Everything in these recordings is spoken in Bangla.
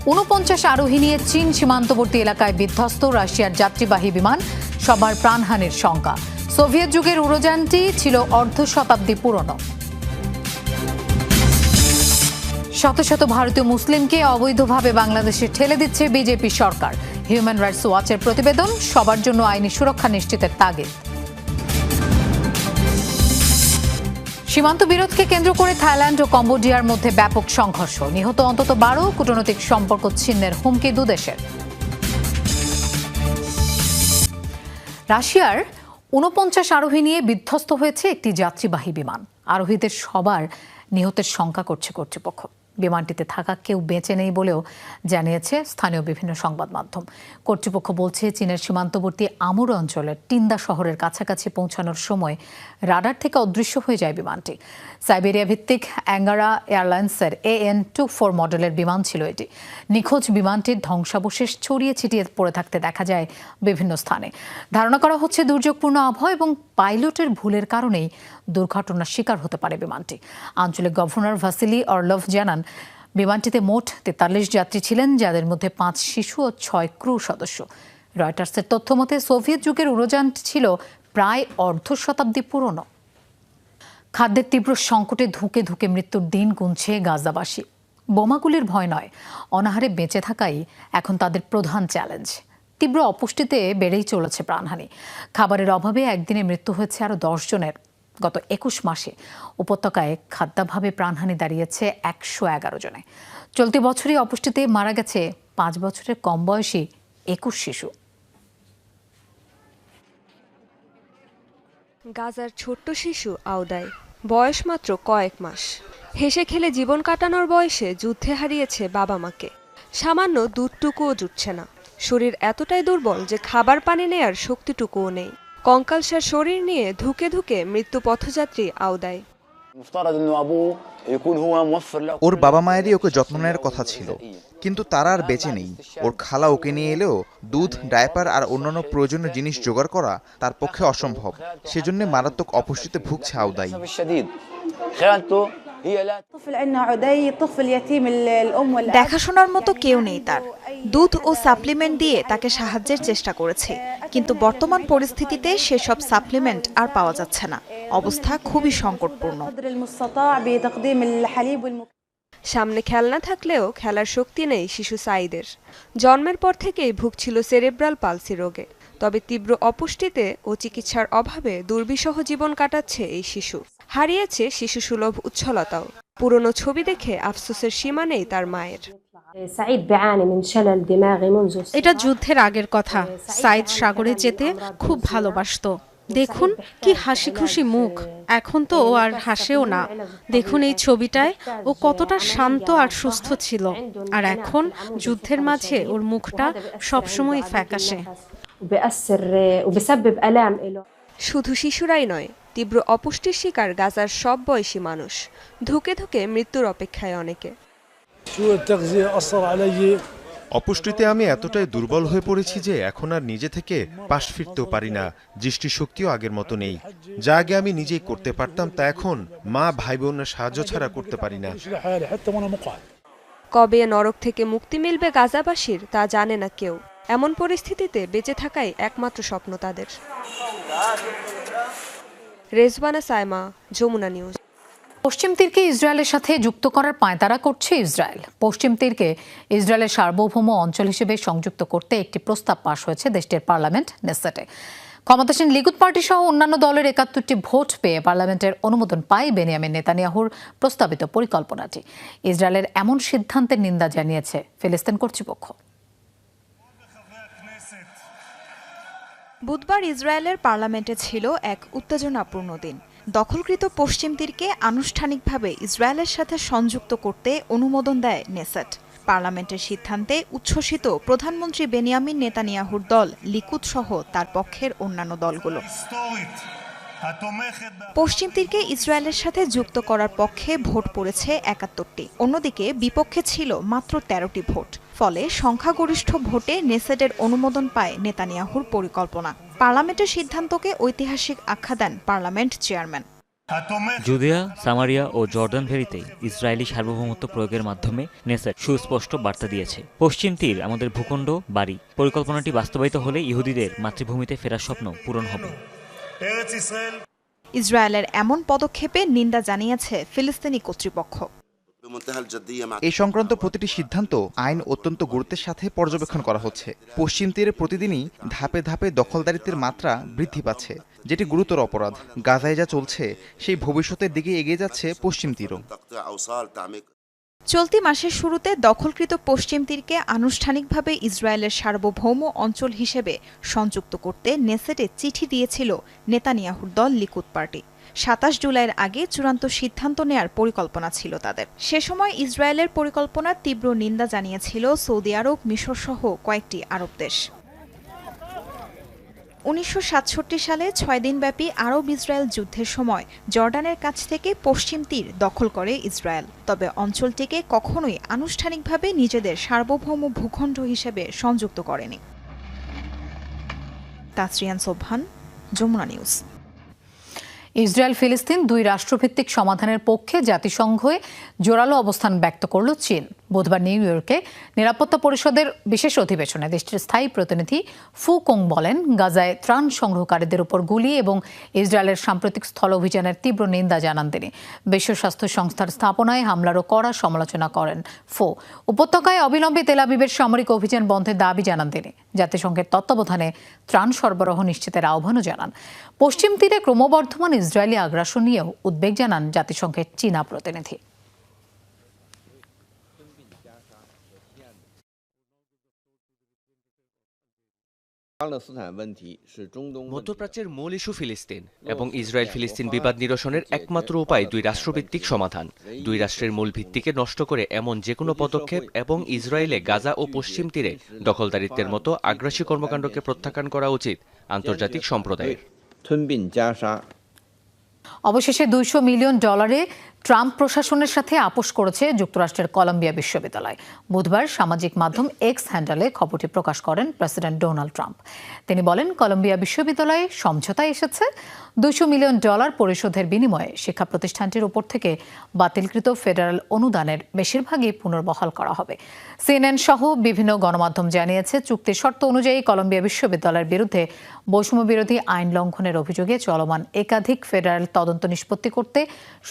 ৪৯ আরোহী নিয়ে চীন সীমান্তবর্তী এলাকায় বিধ্বস্ত রাশিয়ার যাত্রীবাহী বিমান, সবার প্রাণহানির শঙ্কা। সোভিয়েত যুগের উড়োযানটি ছিল অর্ধ শতাব্দী পুরনো। শত শত ভারতীয় মুসলিমকে অবৈধভাবে বাংলাদেশে ঠেলে দিচ্ছে বিজেপি সরকার। হিউম্যান রাইটস ওয়াচের প্রতিবেদন, সবার জন্য আইনি সুরক্ষা নিশ্চিতের তাগিদ। সীমান্ত বিরোধকে কেন্দ্র করে থাইল্যান্ড ও কম্বোডিয়ার মধ্যে ব্যাপক সংঘর্ষ, নিহত অন্তত 12, কূটনৈতিক সম্পর্ক ছিন্নের হুমকি দুদেশের। রাশিয়ার ৪৯ আরোহী নিয়ে বিধ্বস্ত হয়েছে একটি যাত্রীবাহী বিমান। আরোহীদের সবার নিহতের শঙ্কা করছে কর্তৃপক্ষ। বিমানটিতে থাকা কেউ বেঁচে নেই বলেও জানিয়েছে স্থানীয় বিভিন্ন সংবাদ মাধ্যম। কর্তৃপক্ষ বলছে, চীনের সীমান্তবর্তী আমুর অঞ্চলের টিন্দা শহরের কাছাকাছি পৌঁছানোর সময় রাডার থেকে অদৃশ্য হয়ে যায় বিমানটি। সাইবেরিয়া ভিত্তিক অ্যাঙ্গারা এয়ারলাইন্সের AN-24 মডেলের বিমান ছিল এটি। নিখোঁজ বিমানটির ধ্বংসাবশেষ ছড়িয়ে ছিটিয়ে পড়ে থাকতে দেখা যায় বিভিন্ন স্থানে। ধারণা করা হচ্ছে দুর্যোগপূর্ণ আবহাওয়া এবং পাইলটের ভুলের কারণেই দুর্ঘটনার শিকার হতে পারে বিমানটি। আঞ্চলিক গভর্নর ভাসিলি অরলভ জানান, বিমানটিতে মোট 43 যাত্রী ছিলেন, যাদের মধ্যে 5 শিশু ও 6 ক্রু সদস্য। রয়টার্সের তথ্য মতে সোভিয়েত যুগের উড়োযানটি ছিল প্রায় অর্ধ শতাব্দী পুরনো। খাদ্যের তীব্র সংকটে ধুঁকে ধুঁকে মৃত্যুর দিন গুনছে গাজাবাসী। বোমাগুলির ভয় নয়, অনাহারে বেঁচে থাকাই এখন তাদের প্রধান চ্যালেঞ্জ। তীব্র অপুষ্টিতে বেড়েই চলেছে প্রাণহানি। খাবারের অভাবে একদিনে মৃত্যু হয়েছে আরও 10 জনের। গত 21 মাসে উপত্যকায় খাদ্যাভাবে প্রাণহানি দাঁড়িয়েছে 111 জনে। চলতি বছরই অপুষ্টিতে মারা গেছে 5 বছরের কম বয়সী 21 শিশু। গাজার ছোট্ট শিশু আউদাই, বয়স মাত্র কয়েক মাস। হেসে খেলে জীবন কাটানোর বয়সে যুদ্ধে হারিয়েছে বাবা মাকে। সামান্য দুধটুকুও জুটছে না। শরীর এতটাই দুর্বল যে খাবার পানি নেয়ার শক্তিটুকুও নেই। কঙ্কালসার শরীর নিয়ে ধুকে ধুকে মৃত্যু পথযাত্রী আউদাই। ওর বাবা মায়েরই ওকে যত্ন নেওয়ার কথা ছিল, কিন্তু তারা আর বেঁচে নেই। ওর খালা ওকে নিয়ে এলেও দুধ, ডায়পার আর অন্যান্য প্রয়োজনীয় জিনিস জোগাড় করা তার পক্ষে অসম্ভব। সেজন্য মারাত্মক অপুষ্টিতে ভুগছে আউদাই। দেখাশোনার মতো কেউ নেই তার। দুধ ও সাপ্লিমেন্ট দিয়ে তাকে সাহায্যের চেষ্টা করেছে, কিন্তু বর্তমান পরিস্থিতিতে সেসব সাপ্লিমেন্ট আর পাওয়া যাচ্ছে না। অবস্থা খুবই সংকটপূর্ণ। সামনে খেলনা থাকলেও খেলার শক্তি নেই শিশু সাইদের। জন্মের পর থেকেই ভুগছিল সেরেব্রাল পালসি রোগে। তবে তীব্র অপুষ্টিতে ও চিকিৎসার অভাবে দুর্বিষহ জীবন কাটাচ্ছে এই শিশু। হারিয়েছে শিশু সুলভ উচ্ছলতাও। পুরনো ছবি দেখে আফসোসের সীমা নেই তার মায়ের। এটা যুদ্ধের আগের কথা। সাইদ সাগরে যেতে খুব ভালোবাসতো। দেখুন কি হাসি খুশি মুখ। এখন তো ও আর হাসেও না। দেখুন এই ছবিটায় ও কতটা শান্ত আর সুস্থ ছিল, আর এখন যুদ্ধের মাঝে ওর মুখটা সবসময় ফ্যাকাশে। শুধু শিশুরাই নয়, তীব্র অপুষ্টির শিকার গাজার সব বয়সী মানুষ। ধুকে ধুকে মৃত্যুর অপেক্ষায় অনেকে। অপুষ্টিতে আমি এতটাই দুর্বল হয়ে পড়েছি যে এখন আর নিজে থেকে পাশ ফিরতেও পারি না। দৃষ্টিশক্তিও আগের মতো নেই। যা আগে আমি নিজেই করতে পারতাম, তা এখন মা ভাই বোনের সাহায্য ছাড়া করতে পারি না। কবে নরক থেকে মুক্তি মিলবে গাজাবাসীর তা জানে না কেউ। এমন পরিস্থিতিতে বেঁচে থাকাই একমাত্র স্বপ্ন তাদের। রেজওয়ানা সাইমা, যমুনা নিউজ। পশ্চিম তীরকে ইসরায়েলের সাথে যুক্ত করার পায়তারা করছে ইসরায়েল। পশ্চিম তীরকে ইসরায়েলের সার্বভৌম অঞ্চল হিসেবে সংযুক্ত করতে একটি প্রস্তাব পাশ হয়েছে দেশটির পার্লামেন্ট নেসেটে। ক্ষমতাসীন লিকুদ পার্টি সহ অন্যান্য দলের 71টি ভোট পেয়ে পার্লামেন্টের অনুমোদন পায় বেনিয়ামিন নেতানিয়াহুর প্রস্তাবিত পরিকল্পনাটি। ইসরায়েলের এমন সিদ্ধান্তের নিন্দা জানিয়েছে ফিলিস্তিন কর্তৃপক্ষ। বুধবার ইসরায়েলের পার্লামেন্টে ছিল এক উত্তেজনাপূর্ণ দিন। দখলকৃত পশ্চিম তীরকে আনুষ্ঠানিকভাবে ইসরায়েলের সাথে সংযুক্ত করতে অনুমোদন দেয় নেসেট। পার্লামেন্টের সিদ্ধান্তে উচ্ছ্বসিত প্রধানমন্ত্রী বেনিয়ামিন নেতানিয়াহুর দল লিকুদ সহ তার পক্ষের অন্যান্য দলগুলো। পশ্চিম তীরকে ইসরায়েলের সাথে যুক্ত করার পক্ষে ভোট পড়েছে 71টি, অন্যদিকে বিপক্ষে ছিল মাত্র 13টি ভোট। ফলে সংখ্যাগরিষ্ঠ ভোটে নেসেটের অনুমোদন পায় নেতানিয়াহুর পরিকল্পনা। পার্লামেন্টের সিদ্ধান্তকে ঐতিহাসিক আখ্যা দেন পার্লামেন্ট চেয়ারম্যান। জুদিয়া, সামারিয়া ও জর্ডান ভ্যালিতে ইসরায়েলি সার্বভৌমত্ব প্রয়োগের মাধ্যমে নেসেট সুস্পষ্ট বার্তা দিয়েছে, পশ্চিম তীর আমাদের ভূখণ্ড, বাড়ি। পরিকল্পনাটি বাস্তবায়িত হলে ইহুদিদের মাতৃভূমিতে ফেরার স্বপ্ন পূরণ হবে। ইসরায়েলের এমন পদক্ষেপে নিন্দা জানিয়েছে ফিলিস্তিনি কর্তৃপক্ষ। এই সংক্রান্ত প্রতিটি সিদ্ধান্ত আইন অত্যন্ত গুরুত্বের সাথে পর্যবেক্ষণ করা হচ্ছে। পশ্চিম তীরে প্রতিদিনই ধাপে ধাপে দখলদারিত্বের মাত্রা বৃদ্ধি পাচ্ছে, যেটি গুরুতর অপরাধ। গাজায় যা চলছে সেই ভবিষ্যতের দিকে এগিয়ে যাচ্ছে পশ্চিম তীরও। চলতি মাসের শুরুতে দখলকৃত পশ্চিম তীরকে আনুষ্ঠানিকভাবে ইসরায়েলের সার্বভৌম অঞ্চল হিসেবে সংযুক্ত করতে নেসেটে চিঠি দিয়েছিল নেতানিয়াহুর দল লিকুদ পার্টি। ২৭ জুলাইয়ের আগে চূড়ান্ত সিদ্ধান্ত নেয়ার পরিকল্পনা ছিল তাদের। সে সময় ইসরায়েলের পরিকল্পনার তীব্র নিন্দা জানিয়েছিল সৌদি আরব, মিশর সহ কয়েকটি আরব দেশ। ১৯৬৭ সালে ৬ দিনব্যাপী আরব ইসরায়েল যুদ্ধের সময় জর্ডানের কাছ থেকে পশ্চিম তীর দখল করে ইসরায়েল। তবে অঞ্চলটিকে কখনোই আনুষ্ঠানিকভাবে নিজেদের সার্বভৌম ভূখণ্ড হিসেবে সংযুক্ত করেনি। তাসরিয়ান সোবহান, যমুনা নিউজ। ইসরায়েল ফিলিস্তিন দুই রাষ্ট্রভিত্তিক সমাধানের পক্ষে জাতিসংঘে জোরালো অবস্থান ব্যক্ত করল চীন। বুধবার নিউ ইয়র্কে নিরাপত্তা পরিষদের বিশেষ অধিবেশনে দেশটির স্থায়ী প্রতিনিধি ফু কোং বলেন, গাজায় ত্রাণ সংগ্রহকারীদের উপর গুলি এবং ইসরায়েলের সাম্প্রতিক স্থল অভিযানের তীব্র নিন্দা জানান তিনি। বিশ্ব স্বাস্থ্য সংস্থার স্থাপনায় হামলারও কড়া সমালোচনা করেন ফু। উপত্যকায় অবিলম্বে তেল আবিবের সামরিক অভিযান বন্ধের দাবি জানান তিনি। জাতিসংঘের তত্ত্বাবধানে ত্রাণ সরবরাহ নিশ্চিতের আহ্বানও জানান। পশ্চিম তীরে ক্রমবর্ধমান ইসরায়েলি আগ্রাসন নিয়েও উদ্বেগ জানান জাতিসংঘের চীনা প্রতিনিধি। মধ্যপ্রাচ্যের মূল ইস্যু ফিলিস্তিন এবং ইসরায়েল ফিলিস্তিন বিবাদ নিরসনের একমাত্র উপায় দুই রাষ্ট্রভিত্তিক সমাধান। দুই রাষ্ট্রের মূল ভিত্তিকে নষ্ট করে এমন যেকোনো পদক্ষেপ এবং ইসরায়েলে গাজা ও পশ্চিম তীরে দখলদারিত্বের মতো আগ্রাসী কর্মকাণ্ডকে প্রত্যাখ্যান করা উচিত আন্তর্জাতিক সম্প্রদায়ের। অবশেষে $200 মিলিয়ন ট্রাম্প প্রশাসনের সাথে আপোষ করেছে যুক্তরাষ্ট্রের কলম্বিয়া বিশ্ববিদ্যালয়। বুধবার সামাজিক মাধ্যম এক্স হ্যান্ডেলে খবরটি প্রকাশ করেন প্রেসিডেন্ট ডোনাল্ড ট্রাম্প। তিনি বলেন, কলম্বিয়া বিশ্ববিদ্যালয়ে সমঝোতায় এসেছে। $200 মিলিয়ন পরিশোধের বিনিময়ে শিক্ষা প্রতিষ্ঠানটির উপর থেকে বাতিলকৃত ফেডারেল অনুদানের বেশিরভাগই পুনর্বহাল করা হবে। সিএনএন সহ বিভিন্ন গণমাধ্যম জানিয়েছে, চুক্তির শর্ত অনুযায়ী কলম্বিয়া বিশ্ববিদ্যালয়ের বিরুদ্ধে বৈষম্য বিরোধী আইন লঙ্ঘনের অভিযোগে চলমান একাধিক ফেডারেল তদন্ত নিষ্পত্তি করতে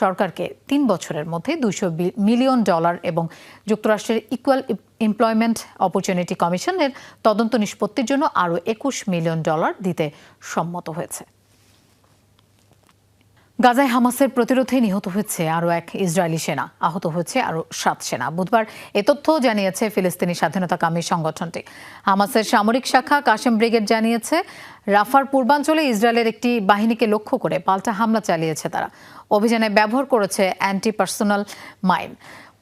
সরকারকে 3 বছরের মধ্যে $200 মিলিয়ন এবং যুক্তরাষ্ট্রের ইকুয়াল এমপ্লয়মেন্ট অপরচুনিটি কমিশনের তদন্ত নিষ্পত্তির জন্য আরও $21 মিলিয়ন দিতে সম্মত হয়েছে। গাজায় হামাসের প্রতিরোধে নিহত হয়েছে আরও এক ইসরায়েলি সেনা, আহত হয়েছে আরও 7 সেনা। বুধবার এ তথ্য জানিয়েছে ফিলিস্তিনি স্বাধীনতাকামী সংগঠনটি। হামাসের সামরিক শাখা কাশেম ব্রিগেড জানিয়েছে, রাফার পূর্বাঞ্চলে ইসরায়েলের একটি বাহিনীকে লক্ষ্য করে পাল্টা হামলা চালিয়েছে তারা। অভিযানে ব্যবহার করেছে অ্যান্টি পার্সোনাল মাইন।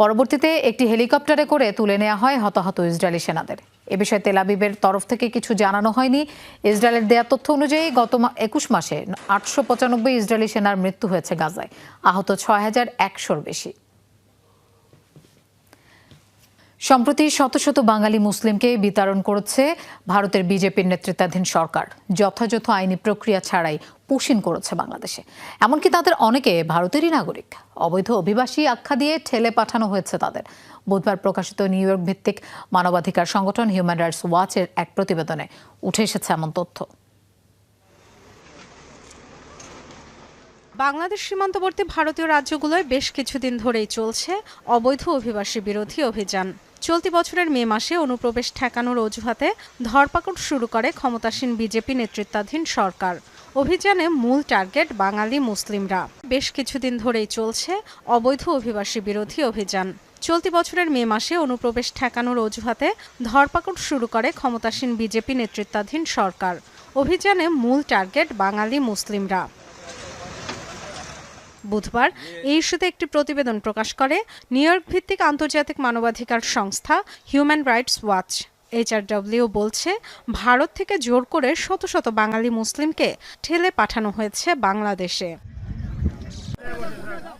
পরবর্তীতে একটি হেলিকপ্টারে করে তুলে নেওয়া হয় হতাহত ইসরায়েলি সেনাদের। এ বিষয়ে তেল আবিবের তরফ থেকে কিছু জানানো হয়নি। ইসরায়েলের দেয়া তথ্য অনুযায়ী গত 21 মাসে 895 ইসরায়েলি সেনার মৃত্যু হয়েছে গাজায়, আহত 6100-র বেশি। সম্প্রতি শত শত বাঙালি মুসলিমকে বিতাড়ন করেছে ভারতের বিজেপির নেতৃত্বাধীন সরকার। যথাযথ আইনি প্রক্রিয়া ছাড়াই পুশিন করেছে বাংলাদেশে। এমনকি তাদের অনেকে ভারতেরই নাগরিক। অবৈধ অভিবাসী আখ্যা দিয়ে ঠেলে পাঠানো হয়েছে তাদের। বুধবার প্রকাশিত নিউ ইয়র্ক ভিত্তিক মানবাধিকার সংগঠন হিউম্যান রাইটস ওয়াচের এক প্রতিবেদনে উঠে এসেছে এমন তথ্য। বাংলাদেশ সীমান্তবর্তী ভারতীয় রাজ্যগুলোয় বেশ কিছুদিন ধরেই চলছে অবৈধ অভিবাসী বিরোধী অভিযান। চলতি বছরের মে মাসে অনুপ্রবেশ ঠেকানোর অজুহাতে ধরপাকড় শুরু করে ক্ষমতাসীন বিজেপি নেতৃত্বাধীন সরকার। অভিযানে মূল টার্গেট বাঙালি মুসলিমরা। বেশ কিছুদিন ধরেই চলছে অবৈধ অভিবাসী বিরোধী অভিযান। চলতি বছরের মে মাসে অনুপ্রবেশ ঠেকানোর অজুহাতে ধরপাকড় শুরু করে ক্ষমতাসীন বিজেপি নেতৃত্বাধীন সরকার। অভিযানে মূল টার্গেট বাঙালি মুসলিমরা। বুধবার এই ইস্যুতে একটি প্রতিবেদন প্রকাশ করে নিউ ইয়র্ক ভিত্তিক আন্তর্জাতিক মানবাধিকার সংস্থা হিউম্যান রাইটস ওয়াচ। HRW বলছে, ভারত থেকে জোর করে শত শত বাঙালি মুসলিমকে ঠেলে পাঠানো হয়েছে বাংলাদেশে।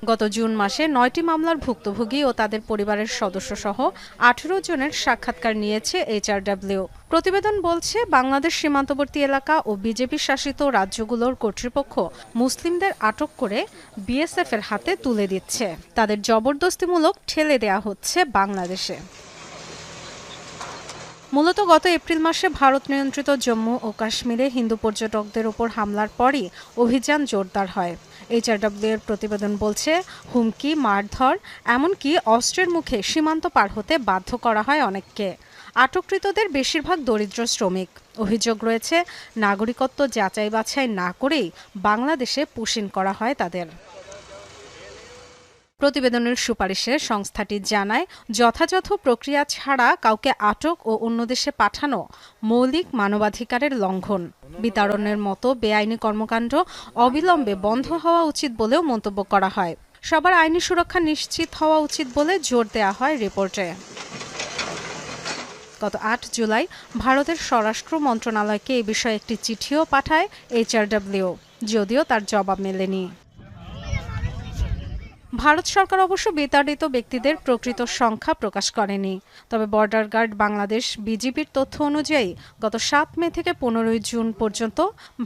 গত জুন মাসে ৯টি মামলার ভুক্তভোগী ও তাদের পরিবারের সদস্য সহ ১৮ জনের সাক্ষাৎকার নিয়েছে HRW। প্রতিবেদন বলছে, বাংলাদেশ সীমান্তবর্তী এলাকা ও বিজেপি শাসিত রাজ্যগুলোর কর্তৃপক্ষ মুসলিমদের আটক করে BSF এর হাতে তুলে দিচ্ছে। তাদের জবরদস্তিমূলক ঠেলে দেয়া হচ্ছে বাংলাদেশে। মূলত গত এপ্রিল মাসে ভারত নিয়ন্ত্রিত জম্মু ও কাশ্মীরে হিন্দু পর্যটকদের ওপর হামলার পরই অভিযান জোরদার হয়। HRW এর প্রতিবেদন বলছে, হুমকি, মারধর, এমনকি অস্ত্রের মুখে সীমান্ত পার হতে বাধ্য করা হয় অনেককে। আটককৃতদের বেশিরভাগ দরিদ্র শ্রমিক। অভিযোগ রয়েছে, নাগরিকত্ব যাচাই বাছাই না করেই বাংলাদেশে পুশিন করা হয় তাদের। প্রতিবেদনের সুপারিশে সংস্থাটি জানায়, যথাযথ প্রক্রিয়া ছাড়া কাউকে আটক ও অন্য দেশে পাঠানো মৌলিক মানবাধিকারের লঙ্ঘন। বিতাড়নের মতো বেআইনি কর্মকাণ্ড অবিলম্বে বন্ধ হওয়া উচিত বলেও মন্তব্য করা হয়। সবার আইনি সুরক্ষা নিশ্চিত হওয়া উচিত বলে জোর দেওয়া হয় রিপোর্টে। গত ৮ জুলাই ভারতের স্বরাষ্ট্র মন্ত্রণালয়কে এই বিষয়ে একটি চিঠিও পাঠায় HRW, যদিও তার জবাব মেলেনি। ভারত সরকার অবশ্য বিতাড়িত ব্যক্তিদের প্রকৃত সংখ্যা প্রকাশ করেনি। তবে বর্ডার গার্ড বাংলাদেশ BGBর তথ্য অনুযায়ী গত ৭ মে থেকে ১৫ জুন পর্যন্ত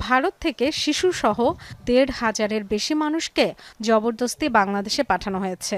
ভারত থেকে শিশুসহ ১৫০০-এর বেশি মানুষকে জবরদস্তি বাংলাদেশে পাঠানো হয়েছে।